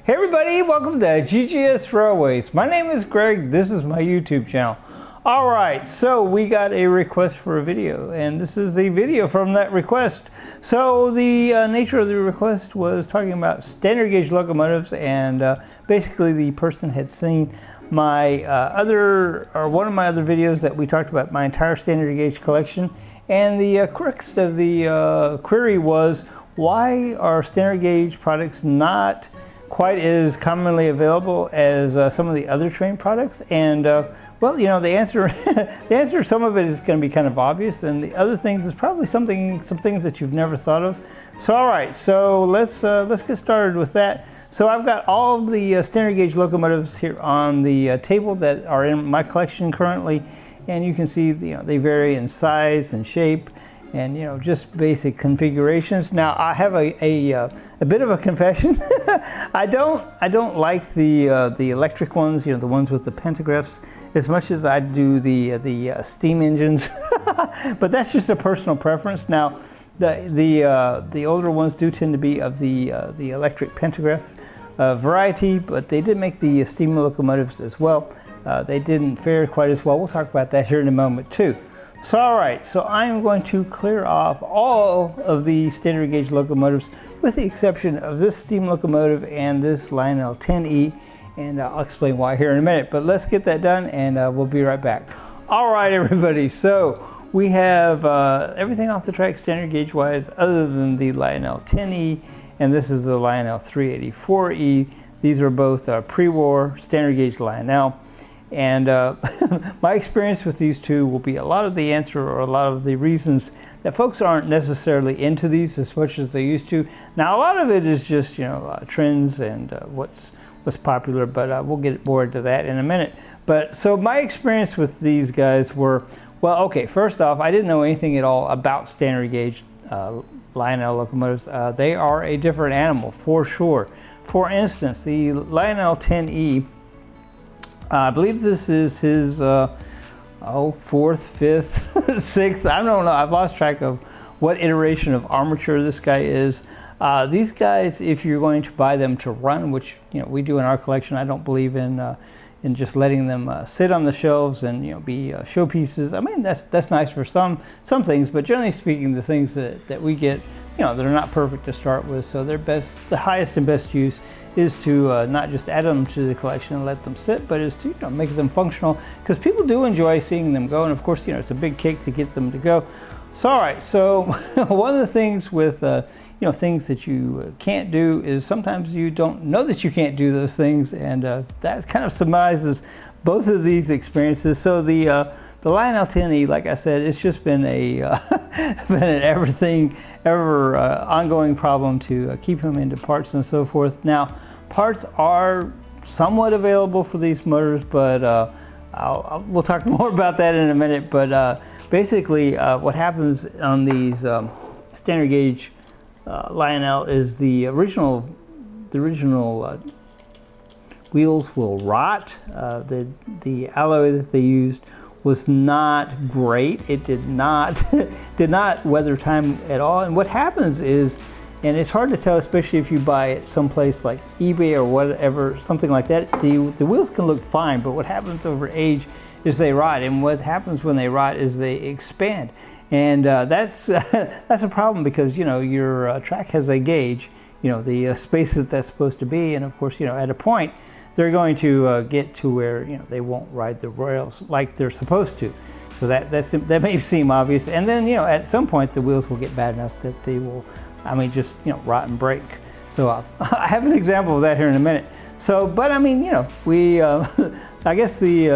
Hey everybody, welcome to GGS Railways. My name is Greg, this is my YouTube channel. Alright, so we got a request for a video, and this is the video from that request. So the nature of the request was talking about standard gauge locomotives, and basically the person had seen my one of my other videos that we talked about my entire standard gauge collection, and the crux of the query was, why are standard gauge products not quite as commonly available as some of the other train products? And well, you know, the answer some of it is going to be kind of obvious, and the other things is probably some things that you've never thought of. So all right, so let's get started with that. So I've got all of the standard gauge locomotives here on the table that are in my collection currently, and you can see they vary in size and shape, and just basic configurations. Now I have a bit of a confession. I don't like the electric ones, the ones with the pantographs, as much as I do the steam engines. But that's just a personal preference. Now the older ones do tend to be of the electric pantograph variety, but they did make the steam locomotives as well. They didn't fare quite as well. We'll talk about that here in a moment too. So all right, so I'm going to clear off all of the standard gauge locomotives with the exception of this steam locomotive and this Lionel 10E, and I'll explain why here in a minute, but let's get that done and we'll be right back. All right, everybody, so we have everything off the track standard gauge wise other than the Lionel 10E, and this is the Lionel 384E. These are both pre-war standard gauge Lionel. And my experience with these two will be a lot of the answer, or a lot of the reasons that folks aren't necessarily into these as much as they used to. Now a lot of it is just trends and what's popular, but we'll get more into that in a minute. But so my experience with these guys were, well, okay, first off, I didn't know anything at all about standard gauge Lionel locomotives. They are a different animal for sure. For instance, the Lionel 10E, I believe this is his fourth, fifth, sixth, I don't know, I've lost track of what iteration of armature this guy is. These guys, if you're going to buy them to run, which we do in our collection, I don't believe in just letting them sit on the shelves and be showpieces. I mean, that's nice for some things, but generally speaking, the things that we get, they're not perfect to start with. So the highest and best use is to not just add them to the collection and let them sit, but is to make them functional, because people do enjoy seeing them go, and of course it's a big cake to get them to go. So all right, so one of the things with things that you can't do is sometimes you don't know that you can't do those things, and that kind of summarizes both of these experiences. So the Lionel 10E, like I said, it's just been been an ever ongoing problem to keep him into parts and so forth. Now, parts are somewhat available for these motors, but we'll talk more about that in a minute. But basically, what happens on these standard gauge Lionel is the original wheels will rot. The alloy that they used was not great. It did not weather time at all. And what happens is, and it's hard to tell, especially if you buy it someplace like eBay or whatever, something like that, the wheels can look fine, but what happens over age is they rot. And what happens when they rot is they expand. And that's a problem, because your track has a gauge, the space that's supposed to be, and of course at a point they're going to get to where they won't ride the rails like they're supposed to. So that may seem obvious, and then at some point the wheels will get bad enough that they will, just rot and break. So I have an example of that here in a minute. So, but we I guess the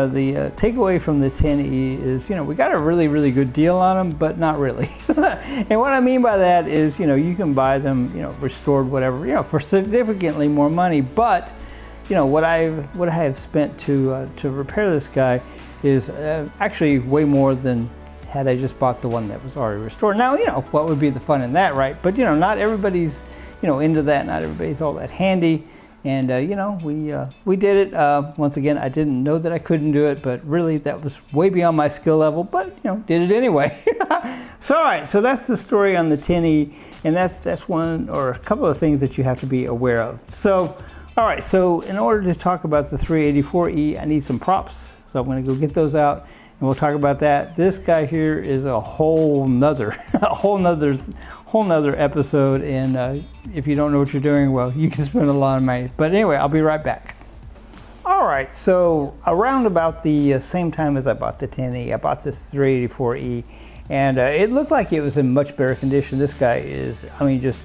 takeaway from the 10E is we got a really good deal on them, but not really. And what I mean by that is you can buy them restored, whatever, for significantly more money, but what I have spent to repair this guy is actually way more than had I just bought the one that was already restored. Now, what would be the fun in that, right? But not everybody's into that. Not everybody's all that handy. And we did it. Once again, I didn't know that I couldn't do it, but really that was way beyond my skill level. But did it anyway. So all right, so that's the story on the 10E, and that's one or a couple of things that you have to be aware of. So All right, so in order to talk about the 384E, I need some props. So I'm gonna go get those out and we'll talk about that. This guy here is a whole nother episode, and if you don't know what you're doing, well, you can spend a lot of money. But anyway, I'll be right back. All right, so around about the same time as I bought the 10E, I bought this 384E, and it looked like it was in much better condition. This guy is, I mean, just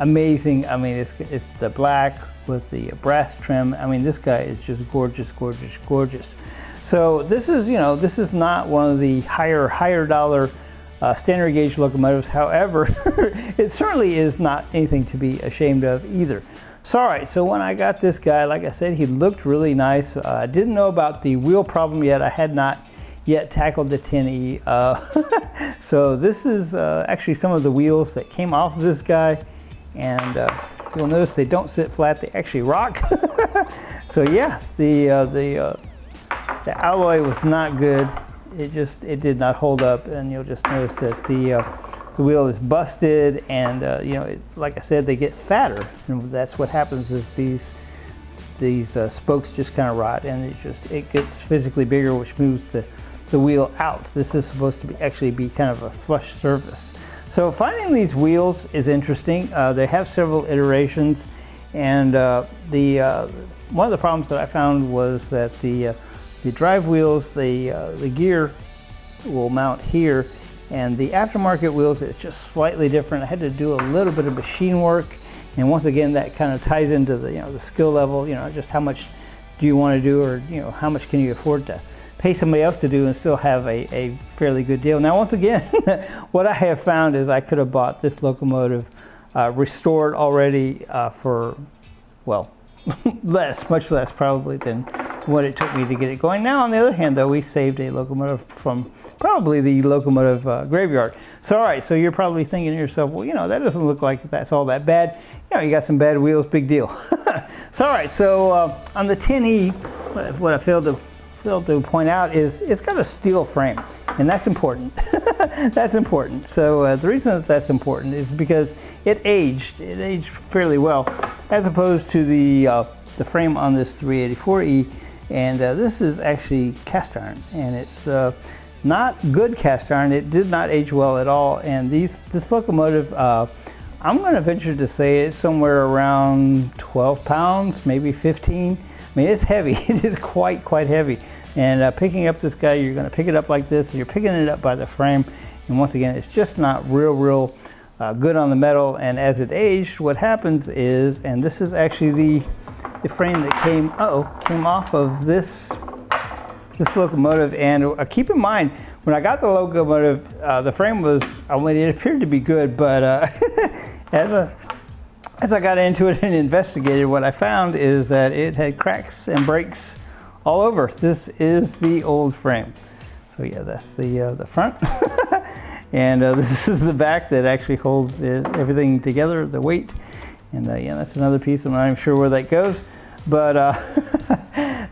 amazing. I mean, it's the black with the brass trim. I mean, this guy is just gorgeous, gorgeous, gorgeous. So this is, you know, this is not one of the higher dollar standard gauge locomotives. However, it certainly is not anything to be ashamed of either. So all right, so when I got this guy, like I said, he looked really nice. I didn't know about the wheel problem yet. I had not yet tackled the 10E. So this is actually some of the wheels that came off of this guy, and you'll notice they don't sit flat, they actually rock. So yeah, the alloy was not good. It did not hold up, and you'll just notice that the wheel is busted, and you know, like I said, they get fatter, and that's what happens is these spokes just kind of rot, and it gets physically bigger, which moves the wheel out. This is supposed to actually be kind of a flush surface. So finding these wheels is interesting. They have several iterations, and one of the problems that I found was that the drive wheels, the gear will mount here, and the aftermarket wheels, it's just slightly different. I had to do a little bit of machine work, and once again, that kind of ties into the, you know, the skill level. You know, just how much do you want to do, or you know, how much can you afford to pay somebody else to do and still have a fairly good deal. Now, once again, what I have found is I could have bought this locomotive restored already for, well, much less probably than what it took me to get it going. Now, on the other hand, though, we saved a locomotive from probably the locomotive graveyard. So, all right, so you're probably thinking to yourself, well, you know, that doesn't look like that's all that bad. You know, you got some bad wheels, big deal. So, all right, so on the 10E, what I failed to point out is it's got a steel frame, and that's important. That's important. So the reason that that's important is because it aged fairly well, as opposed to the frame on this 384E. And this is actually cast iron, and it's not good cast iron. It did not age well at all. And this locomotive, I'm going to venture to say it's somewhere around 12 pounds, maybe 15. I mean, it's heavy. It is quite heavy. And picking up this guy, you're going to pick it up like this, and you're picking it up by the frame. And once again, it's just not real good on the metal. And as it aged, what happens is, and this is actually the frame that came off of this locomotive. And keep in mind, when I got the locomotive, the frame was, I mean, it appeared to be good, but as I got into it and investigated, what I found is that it had cracks and breaks all over. This is the old frame. So yeah, that's the front. And this is the back that actually holds everything together, the weight. And yeah, that's another piece. I'm not even sure where that goes. But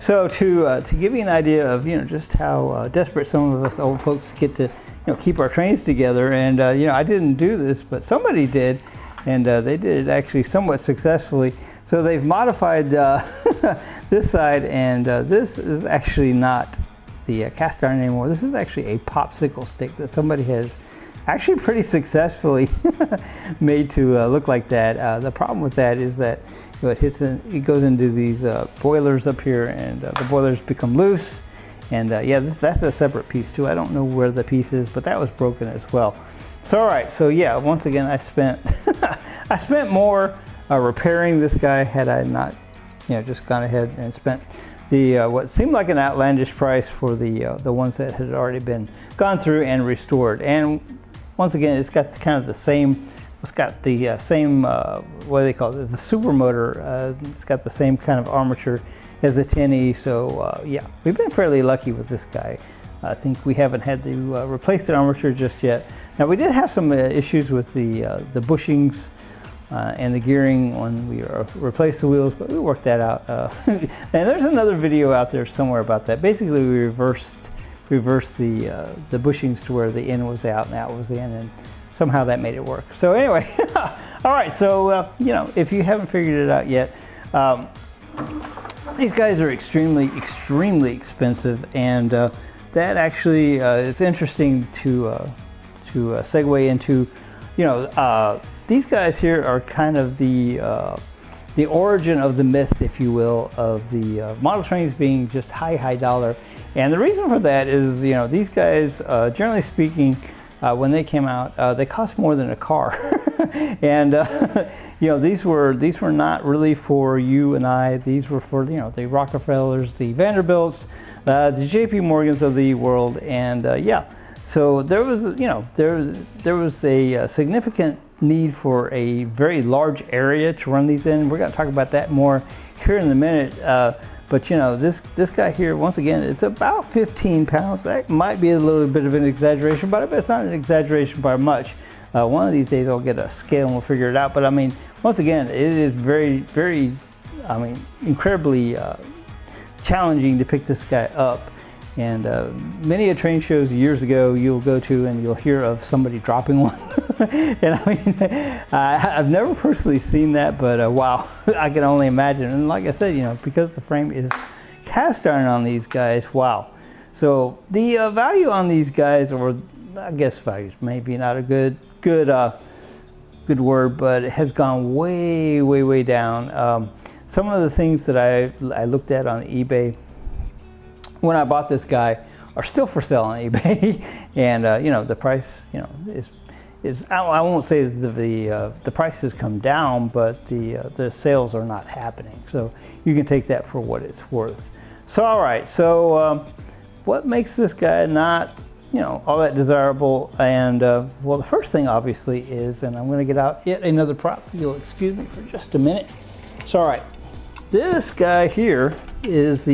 so to give you an idea of, you know, just how desperate some of us old folks get to, you know, keep our trains together. And you know, I didn't do this, but somebody did, and they did it actually somewhat successfully. So they've modified this side, and this is actually not the cast iron anymore. This is actually a popsicle stick that somebody has actually pretty successfully made to look like that. The problem with that is that, you know, it goes into these boilers up here, and the boilers become loose. And yeah, that's a separate piece too. I don't know where the piece is, but that was broken as well. So all right, so yeah, once again, I spent I spent more repairing this guy had I not, you know, just gone ahead and spent the what seemed like an outlandish price for the ones that had already been gone through and restored. And once again, it's got kind of the same. It's got the same what do they call it? The super motor. It's got the same kind of armature as the 10E. So yeah, we've been fairly lucky with this guy. I think we haven't had to replace the armature just yet. Now we did have some issues with the bushings and the gearing when we replaced the wheels, but we worked that out. And there's another video out there somewhere about that. Basically, we reversed the bushings to where the in was the out and out was the in, and somehow that made it work. So anyway, all right. So you know, if you haven't figured it out yet, these guys are extremely expensive, and that actually is interesting to segue into. You know, these guys here are kind of the origin of the myth, if you will, of the model trains being just high dollar. And the reason for that is, you know, these guys, generally speaking, when they came out, they cost more than a car. And you know, these were not really for you and I. These were for, you know, the Rockefellers, the Vanderbilts, the JP Morgans of the world. And yeah, so there was, you know, there was a significant need for a very large area to run these in. We're going to talk about that more here in a minute. But you know, this guy here, once again, it's about 15 pounds. That might be a little bit of an exaggeration, but I bet it's not an exaggeration by much. One of these days I'll get a scale and we'll figure it out. But I mean, once again, it is very, I mean, incredibly challenging to pick this guy up. And many a train shows years ago you'll go to and you'll hear of somebody dropping one. And I mean, I've never personally seen that, but wow, I can only imagine. And like I said, you know, because the frame is cast iron on these guys, wow. So the value on these guys, or I guess value is maybe not a good word, but it has gone way down. Some of the things that I looked at on eBay when I bought this guy are still for sale on eBay. And you know, the price, you know, is I won't say the price has come down, but the sales are not happening. So you can take that for what it's worth. So all right, so what makes this guy not, you know, all that desirable? And well, the first thing obviously is, and I'm going to get out yet another prop. You'll excuse me for just a minute. So all right, this guy here is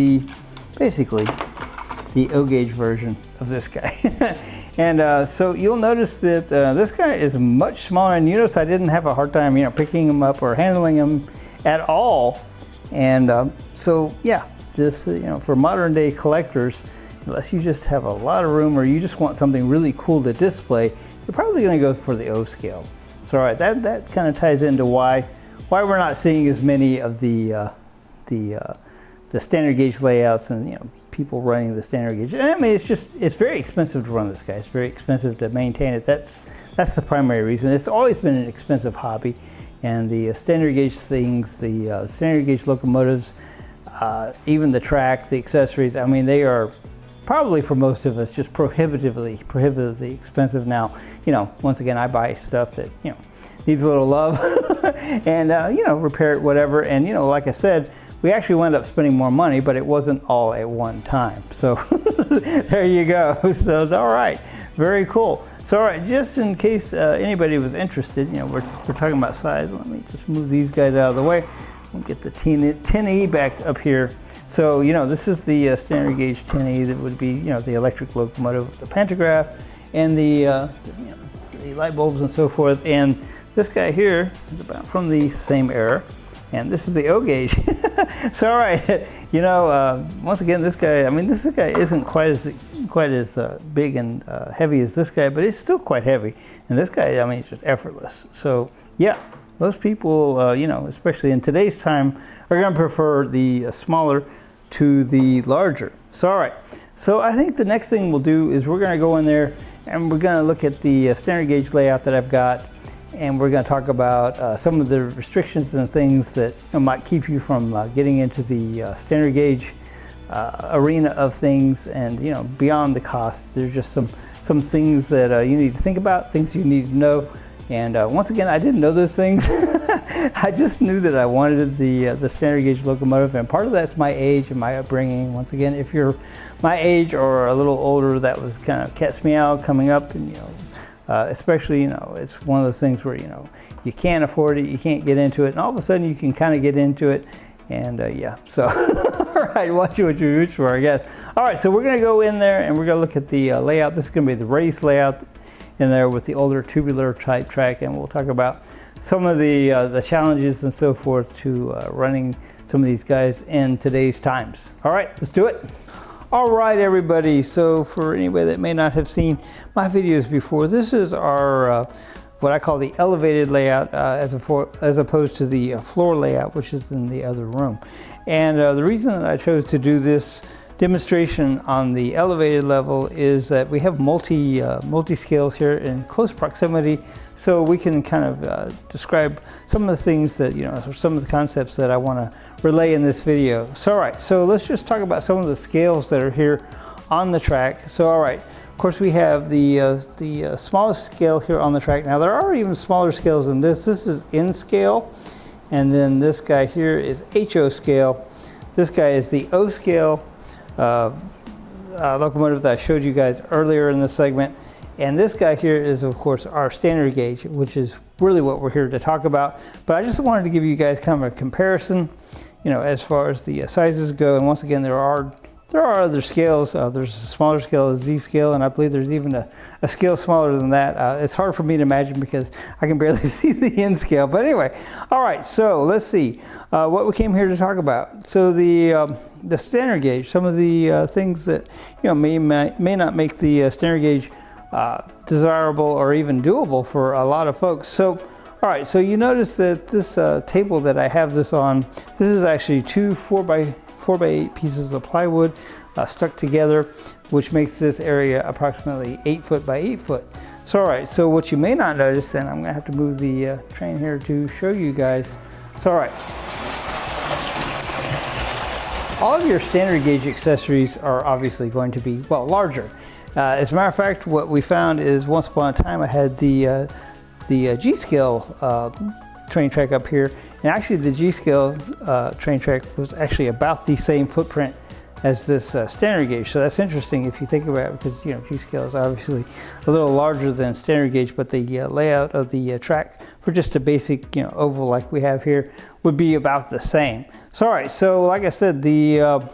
basically the O-gauge version of this guy. And so you'll notice that this guy is much smaller, and you notice I didn't have a hard time, you know, picking him up or handling him at all. And so yeah, this, you know, for modern day collectors, unless you just have a lot of room or you just want something really cool to display, you're probably going to go for the O scale. So all right, that kind of ties into why we're not seeing as many of the standard gauge layouts, and you know, people running the standard gauge. I mean, it's very expensive to run this guy. It's very expensive to maintain it. That's the primary reason. It's always been an expensive hobby, and the standard gauge things, the standard gauge locomotives, even the track, the accessories, I mean, they are probably for most of us just prohibitively expensive now. You know, once again, I buy stuff that, you know, needs a little love and you know, repair it, whatever. And you know, like I said, we actually wound up spending more money, but it wasn't all at one time. So there you go. So all right, very cool. So all right, just in case anybody was interested, you know, we're talking about size. Let me just move these guys out of the way. We'll get the 10E back up here. So you know, this is the standard gauge 10E that would be, you know, the electric locomotive with the pantograph and the you know, the light bulbs and so forth. And this guy here is about from the same era. And this is the O gauge. So all right, you know, once again, this guy, I mean, this guy isn't quite as big and heavy as this guy, but it's still quite heavy. And this guy, I mean, it's just effortless. So yeah, most people, you know, especially in today's time, are going to prefer the smaller to the larger. So all right, so I think the next thing we'll do is we're going to go in there and we're going to look at the standard gauge layout that I've got. And we're going to talk about some of the restrictions and things that, you know, might keep you from getting into the standard gauge arena of things. And you know, beyond the cost, there's just some things that you need to think about, things you need to know. And once again, I didn't know those things. I just knew that I wanted the standard gauge locomotive, and part of that's my age and my upbringing. Once again, if you're my age or a little older, that was kind of catch me out coming up, and you know. Especially, you know, it's one of those things where, you know, you can't afford it, you can't get into it, and all of a sudden you can kind of get into it, and yeah, so, all right, watch what you reach for, I guess. All right, so we're going to go in there and we're going to look at the layout. This is going to be the race layout in there with the older tubular type track, and we'll talk about some of the challenges and so forth to running some of these guys in today's times. All right, let's do it. All right, everybody, so for anybody that may not have seen my videos before, this is our what I call the elevated layout as opposed to the floor layout, which is in the other room. And the reason that I chose to do this demonstration on the elevated level is that we have multi scales here in close proximity, so we can kind of describe some of the things that, you know, some of the concepts that I want to relay in this video. So all right, so let's just talk about some of the scales that are here on the track. So all right, of course we have the smallest scale here on the track. Now there are even smaller scales than this. This is N scale, and then this guy here is HO scale. This guy is the O scale locomotive that I showed you guys earlier in this segment. And this guy here is, of course, our standard gauge, which is really what we're here to talk about. But I just wanted to give you guys kind of a comparison, you know, as far as the sizes go. And once again, there are other scales. There's a smaller scale, a Z scale, and I believe there's even a scale smaller than that. It's hard for me to imagine because I can barely see the N scale. But anyway, all right, so let's see what we came here to talk about. So the standard gauge, some of the things that, you know, may not make the standard gauge desirable or even doable for a lot of folks. So all right, so you notice that this table that I have this on, this is actually two 4x8 pieces of plywood stuck together, which makes this area approximately 8 foot by 8 foot. So all right, so what you may not notice, then I'm gonna have to move the train here to show you guys. So all right, all of your standard gauge accessories are obviously going to be, well, larger. As a matter of fact, what we found is once upon a time I had the G scale train track up here, and actually the G scale train track was actually about the same footprint as this standard gauge. So that's interesting if you think about it, because, you know, G scale is obviously a little larger than standard gauge, but the layout of the track for just a basic, you know, oval like we have here would be about the same. So all right, so like I said, the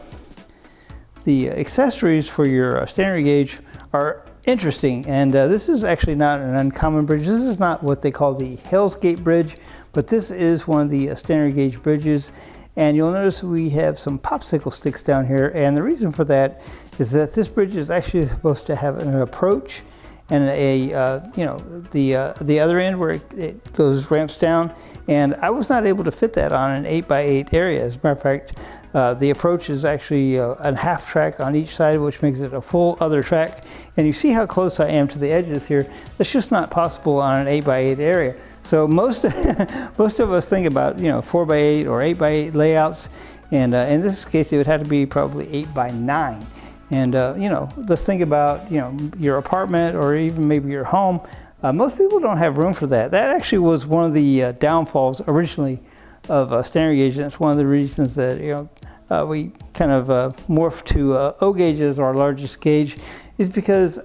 accessories for your standard gauge are interesting, and this is actually not an uncommon bridge. This is not what they call the Hell's Gate bridge, but this is one of the standard gauge bridges. And you'll notice we have some popsicle sticks down here, and the reason for that is that this bridge is actually supposed to have an approach and the other end where it goes ramps down, and I was not able to fit that on an 8x8 area. As a matter of fact, the approach is actually a half track on each side, which makes it a full other track. And you see how close I am to the edges here. That's just not possible on an 8x8 area. So most of us think about, you know, 4x8 or 8x8 layouts, and in this case it would have to be probably 8x9. And you know, let's think about, you know, your apartment or even maybe your home. Most people don't have room for that. That actually was one of the downfalls originally of standard gauge. That's one of the reasons that, you know, we kind of morphed to O gauge as our largest gauge, is because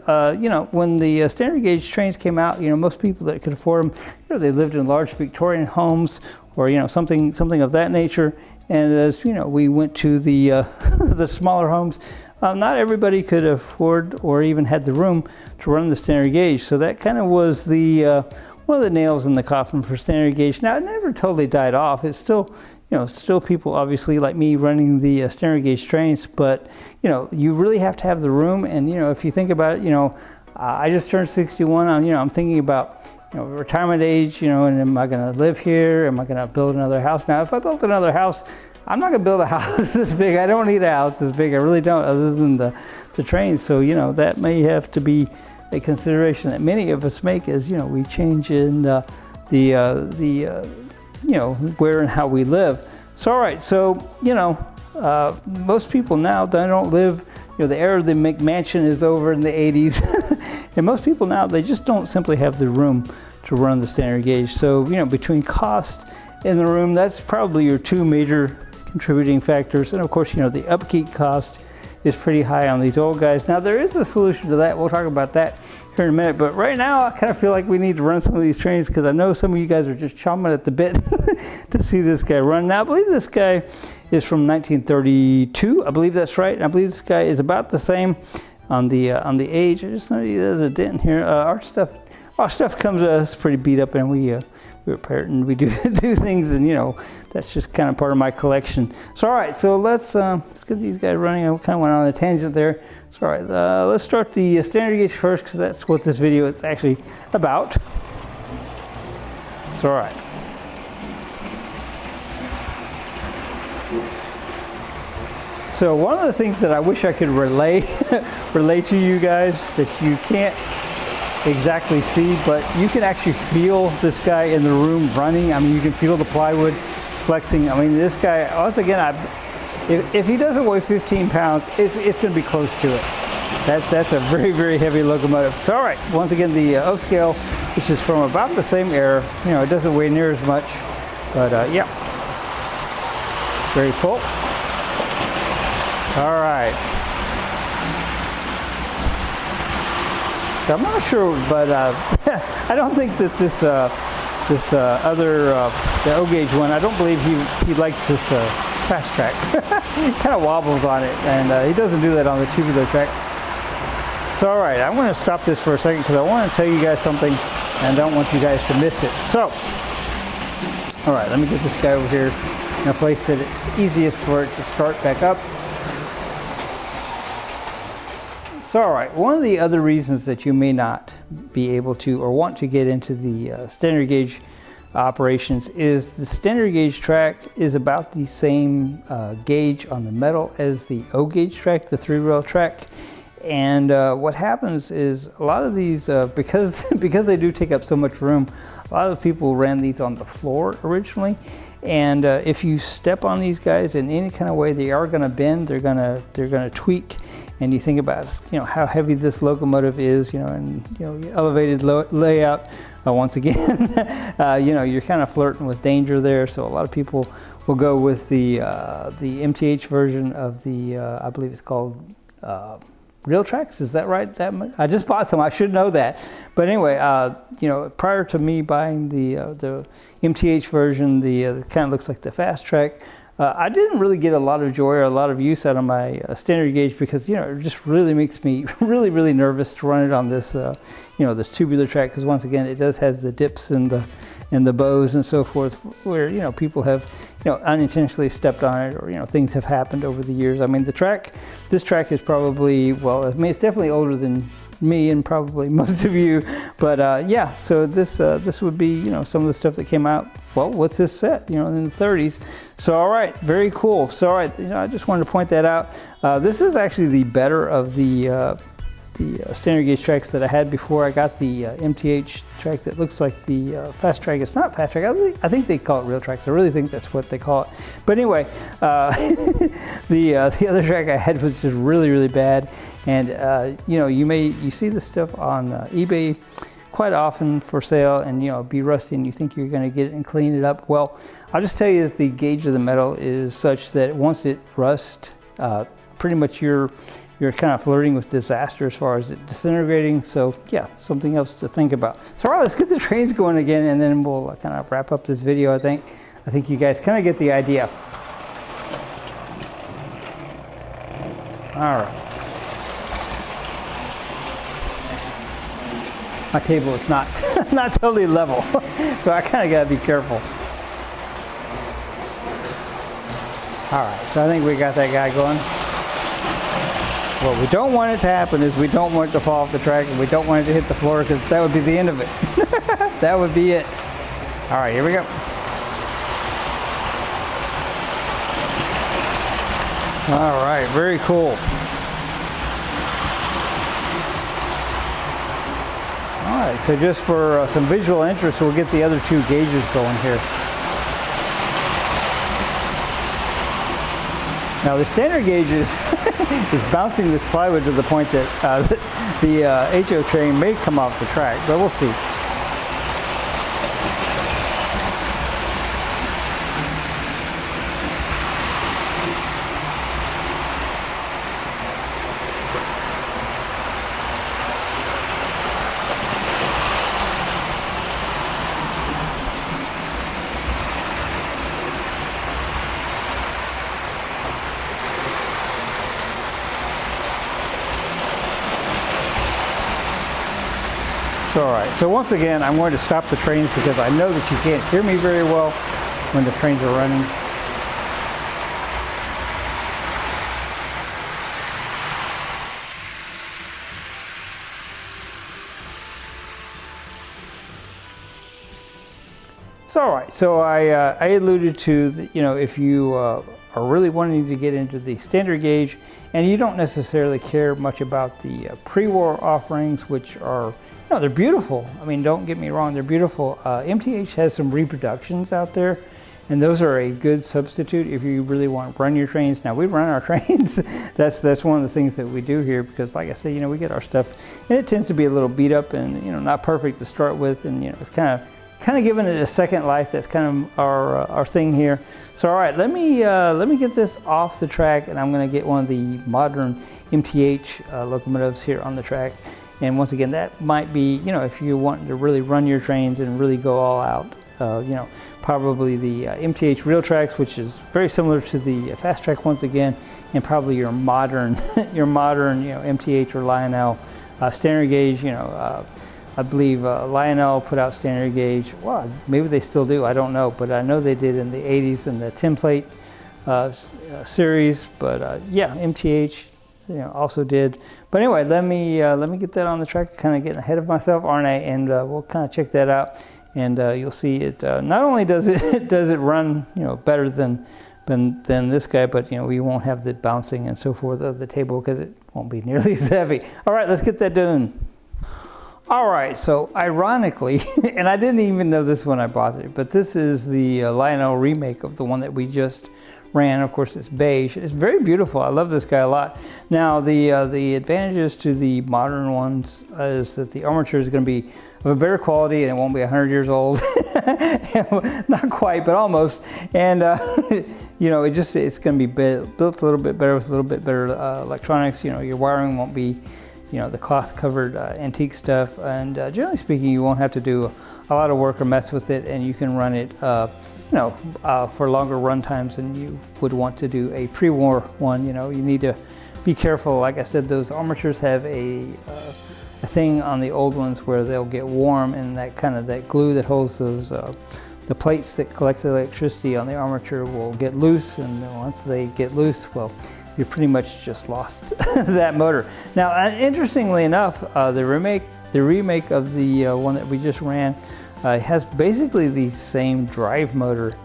you know, when the standard gauge trains came out, you know, most people that could afford them, you know, they lived in large Victorian homes or, you know, something of that nature. And as you know, we went to the the smaller homes. Not everybody could afford or even had the room to run the standard gauge. So that kind of was the one of the nails in the coffin for standard gauge. Now, it never totally died off. It's still, you know, still people obviously like me running the standard gauge trains, but, you know, you really have to have the room. And, you know, if you think about it, you know, I just turned 61 you know, I'm thinking about, you know, retirement age, you know, and am I going to live here? Am I going to build another house? Now, if I built another house, I'm not gonna build a house this big. I don't need a house this big. I really don't, other than the trains. So, you know, that may have to be a consideration that many of us make as, you know, we change in you know, where and how we live. So, all right, so, you know, most people now, they don't live, you know, the era of the McMansion is over in the 80s. And most people now, they just don't simply have the room to run the standard gauge. So, you know, between cost and the room, that's probably your two major contributing factors. And of course, you know, the upkeep cost is pretty high on these old guys. Now, there is a solution to that. We'll talk about that here in a minute. But right now, I kind of feel like we need to run some of these trains, because I know some of you guys are just chomping at the bit to see this guy run. Now, I believe this guy is from 1932. I believe that's right. And I believe this guy is about the same on the age. I just know there's a dent here. Our stuff comes to us pretty beat up, and we repair it and we do things, and, you know, that's just kind of part of my collection. So all right, so let's get these guys running. I kind of went on a tangent there. So all right, let's start the standard gauge first, because that's what this video is actually about. It's all right. So one of the things that I wish I could relay to you guys that you can't exactly see, but you can actually feel this guy in the room running. I mean, you can feel the plywood flexing. I mean, this guy, once again, if he doesn't weigh 15 pounds, it's going to be close to it. That's a very, very heavy locomotive. So all right, once again, the O scale, which is from about the same era, you know, it doesn't weigh near as much, but yeah, very full. All right. So I'm not sure, but I don't think that this other the O gauge one, I don't believe he likes this fast track. He kind of wobbles on it, and he doesn't do that on the tubular track. So all right, I'm going to stop this for a second because I want to tell you guys something, and I don't want you guys to miss it. So, all right, let me get this guy over here in a place that it's easiest for it to start back up. So, all right, one of the other reasons that you may not be able to or want to get into the standard gauge operations is the standard gauge track is about the same gauge on the metal as the O gauge track, the 3-rail track. And what happens is a lot of these, because they do take up so much room, a lot of people ran these on the floor originally. And if you step on these guys in any kind of way, they are going to bend. They're going to tweak. And you think about, you know, how heavy this locomotive is, you know, and you know, elevated layout. Once again, you know, you're kind of flirting with danger there. So a lot of people will go with the MTH version of the, I believe it's called Real Tracks. Is that right? I just bought some. I should know that. But anyway, you know, prior to me buying the MTH version, the kind of looks like the fast track. I didn't really get a lot of joy or a lot of use out of my standard gauge because, you know, it just really makes me really, really nervous to run it on this, you know, this tubular track, because once again, it does have the dips and the bows and so forth where, you know, people have, you know, unintentionally stepped on it, or, you know, things have happened over the years. I mean, this track is probably, well, I mean, it's definitely older than me and probably most of you, but yeah, so this would be, you know, some of the stuff that came out, well, what's this set, you know, in the 30s. So all right, very cool. So all right, you know, I just wanted to point that out. This is actually the better of the standard gauge tracks that I had before. I got the MTH track that looks like the fast track. It's not fast track. I think they call it Real Tracks. I really think that's what they call it. But anyway, the other track I had was just really, really bad. And you know, you see this stuff on eBay quite often for sale, and you know, be rusty, and you think you're going to get it and clean it up. Well, I'll just tell you that the gauge of the metal is such that once it rusts, pretty much you're kind of flirting with disaster as far as it disintegrating. So yeah, something else to think about. So all right, let's get the trains going again, and then we'll kind of wrap up this video. I think you guys kind of get the idea. All right. My table is not totally level, so I kind of got to be careful. All right, so I think we got that guy going. What we don't want it to happen is we don't want it to fall off the track, and we don't want it to hit the floor, because that would be the end of it. That would be it. All right, here we go. All right, very cool. All right, so just for some visual interest, we'll get the other two gauges going here. Now the standard gauge is bouncing this plywood to the point that the HO train may come off the track, but we'll see. All right, so once again, I'm going to stop the trains because I know that you can't hear me very well when the trains are running. So all right, so I alluded to the, if you are really wanting to get into the standard gauge and you don't necessarily care much about the pre-war offerings, which are, they're beautiful. I mean, don't get me wrong, they're beautiful. MTH has some reproductions out there, and those are a good substitute if you really want to run your trains. Now, we run our trains. That's one of the things that we do here, because like I say, we get our stuff, and it tends to be a little beat up and, not perfect to start with, and, it's kind of giving it a second life. That's kind of our thing here. So all right, let me get this off the track, and I'm going to get one of the modern MTH locomotives here on the track. And once again, that might be, if you want to really run your trains and really go all out, probably the MTH Real Tracks, which is very similar to the Fast Track once again, and probably your modern, MTH or Lionel standard gauge. I believe Lionel put out standard gauge. Well, maybe they still do. I don't know, but I know they did in the '80s in the template series. But yeah, MTH. Also did. But anyway, let me get that on the track, kind of getting ahead of myself, aren't I? And we'll kind of check that out, and you'll see it. Not only does it run, better than this guy, but we won't have the bouncing and so forth of the table because it won't be nearly as heavy. All right, let's get that done. All right, so ironically, and I didn't even know this when I bought it, but this is the Lionel remake of the one that we just ran. Of course, it's beige. It's very beautiful. I love this guy a lot. Now, the advantages to the modern ones is that the armature is going to be of a better quality, and it won't be 100 years old. Not quite, but almost. And it's going to be built a little bit better with a little bit better electronics. Your wiring won't be, the cloth-covered antique stuff. And generally speaking, you won't have to do a lot of work or mess with it, and you can run it for longer run times than you would want to do a pre-war one. You need to be careful. Like I said, those armatures have a thing on the old ones where they'll get warm, and that glue that holds those the plates that collect the electricity on the armature will get loose, and then once they get loose, well, you pretty much just lost that motor. Now, interestingly enough, the remake of the one that we just ran has basically the same drive motor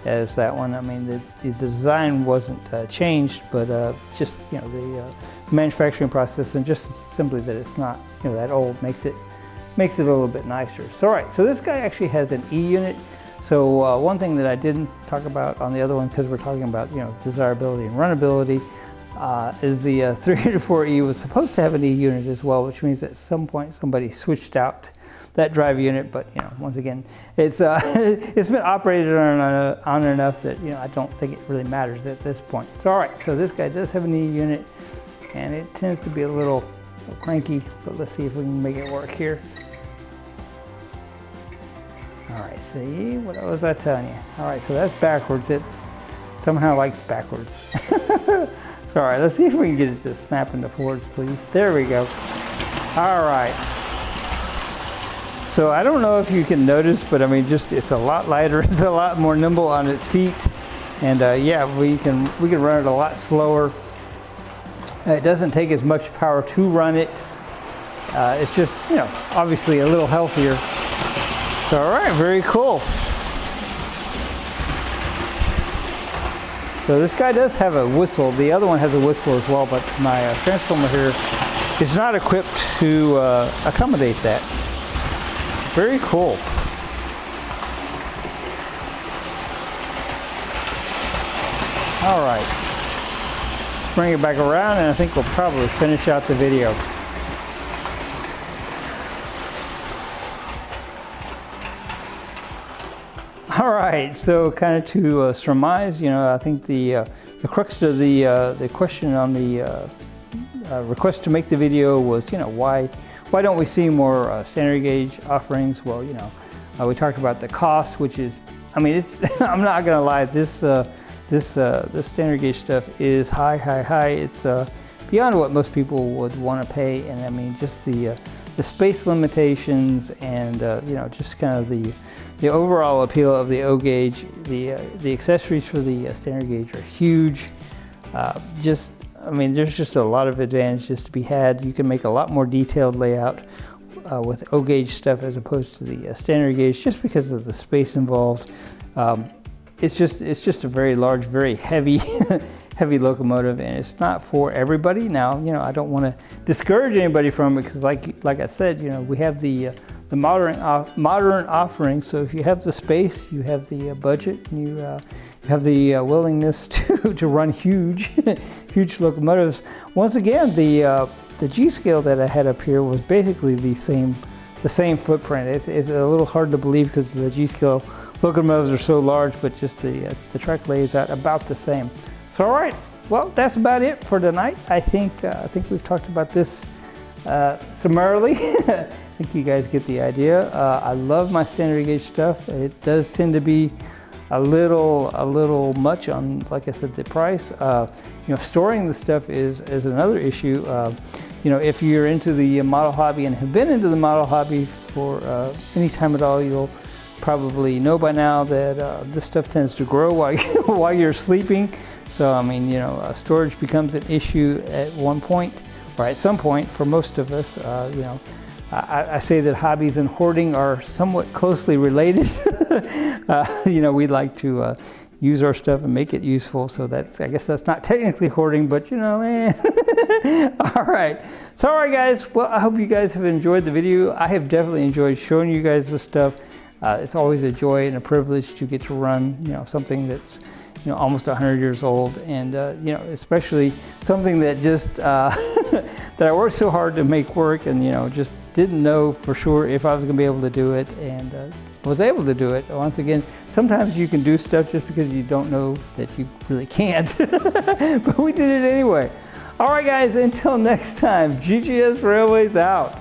as that one. I mean, the design wasn't changed, but just the manufacturing process, and just simply that it's not that old makes it a little bit nicer. So all right, so this guy actually has an E unit. So one thing that I didn't talk about on the other one, because we're talking about desirability and runnability, is the 304E was supposed to have an E unit as well, which means at some point somebody switched out that drive unit. But once again, it's been operated on enough that I don't think it really matters at this point. So all right, so this guy does have an E unit, and it tends to be a little cranky, but let's see if we can make it work here. All right, see, what was I telling you? All right, so that's backwards. It somehow likes backwards. So, all right, let's see if we can get it to snap into forwards, please. There we go. All right. So I don't know if you can notice, but I mean, it's a lot lighter. It's a lot more nimble on its feet, and yeah, we can run it a lot slower. It doesn't take as much power to run it. It's just obviously a little healthier. So, all right, very cool. So this guy does have a whistle. The other one has a whistle as well, but my transformer here is not equipped to accommodate that. Very cool. All right. Bring it back around, and I think we'll probably finish out the video. All right, so kind of to surmise, I think the crux of the question on the request to make the video was, why don't we see more standard gauge offerings? Well, we talked about the cost, which is, I mean, it's I'm not gonna lie, this standard gauge stuff is high. It's beyond what most people would want to pay, and I mean, just the space limitations, and just kind of the overall appeal of the O gauge. The accessories for the standard gauge are huge. I mean, there's just a lot of advantages to be had. You can make a lot more detailed layout with O gauge stuff as opposed to the standard gauge, just because of the space involved. It's just a very large, very heavy heavy locomotive, and it's not for everybody. Now, you know, I don't want to discourage anybody from it, because like I said, you know, we have the modern offering. So if you have the space, you have the budget, and you have the willingness to run huge locomotives. Once again, the G scale that I had up here was basically the same footprint. It's a little hard to believe because the G scale locomotives are so large, but just the track lays out about the same. So all right, well, that's about it for tonight. I think we've talked about this summarily. I think you guys get the idea. I love my standard gauge stuff. It does tend to be a little much on, like I said, the price. You know, storing the stuff is another issue. You know, if you're into the model hobby and have been into the model hobby for any time at all, you'll probably know by now that this stuff tends to grow while you're sleeping. So, I mean, you know, storage becomes an issue at one point, or at some point for most of us. You know, I say that hobbies and hoarding are somewhat closely related. You know, we like to use our stuff and make it useful. So I guess that's not technically hoarding, but you know, all right. So, all right, guys. Well, I hope you guys have enjoyed the video. I have definitely enjoyed showing you guys this stuff. It's always a joy and a privilege to get to run, you know, something that's, you know, almost 100 years old, and you know, especially something that just that I worked so hard to make work, and you know, just didn't know for sure if I was going to be able to do it, and was able to do it. Once again, sometimes you can do stuff just because you don't know that you really can't, but we did it anyway. All right, guys, until next time, GGS Railways out.